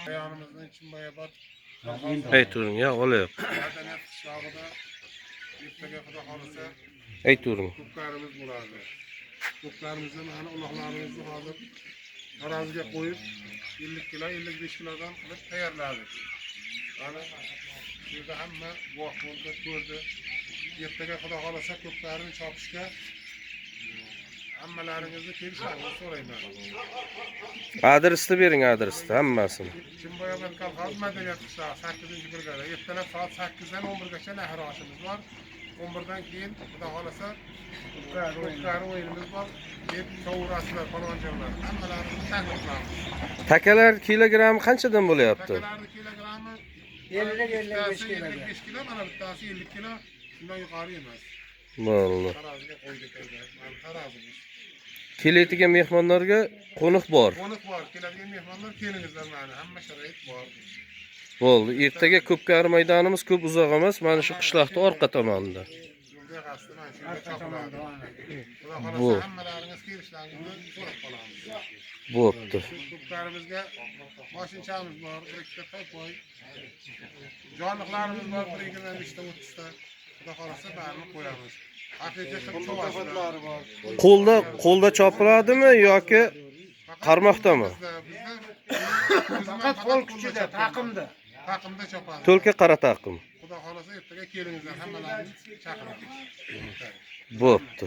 Ayağımızın için bayabat. Ayturing ya, olayap. Madaniyat qishlog'ida ertaga xudo xolisa Ayturing. ko'pkarimiz bo'ladi. Ko'pkarimizni mana uloqlarimizni hozir taroziga qo'yib 50 kilo, 55 kilodan qilib tayyorladik. Mana shu yerda hamma guvoh bo'ldi, ko'rdi. Ertaga xudo xolisa ko'pkarini chopishga hammalaringizni kelishlaringizni so'rayman. Adresni bering, adresni hammasini. Chimboyobod kolxoz madaniyat qishlog'i 8-brigada. Ertalab soat 8 dan 11 gacha nahar oshimiz bor. 11 dan keyin xudo xolasa ko'pkari o'yinimiz bor. Deb sovurasizlar, palonjonlar. Hammalaringizni taklif qilamiz. Takalar kilogrammi qanchadan bo'lyapti? Takalarning kilogrammi 50-55 kilo, mana bittasi 50 kilo. Shundan yuqori emas. Bo'ldi. Taroziga qo'ydik endi. Mana tarozimiz. Keladigan mehmonlarga qo'niq bor. Qo'niq bor. Keladigan mehmonlar kelingizlar mana. Hamma sharoit bor. Bo'ldi. Ertaga Ko'pkari maydonimiz ko'p uzoq emas, mana shu qishloqning orqa tomonida. Bu hammalaringiz kelishlaringizni so'rab qolamiz. Bo'pti. Ko'pkarimizga mashinchamiz bor, bir ikkita to'poy. Jonliqlarimiz bor, 1-2 ta 30 ta. Xudo xolasa barini qo'yamiz. Haqiqiy cho'g'alar bor. Qo'lda chopiladimi yoki qarmoqdami? Faqat qo'l kuchida, taqimda. Taqimda chopamiz. To'lka qara taqim. Xudo xolasa ertaga kelingizlar, hammalaringiz chaqiramiz. Bo'pti.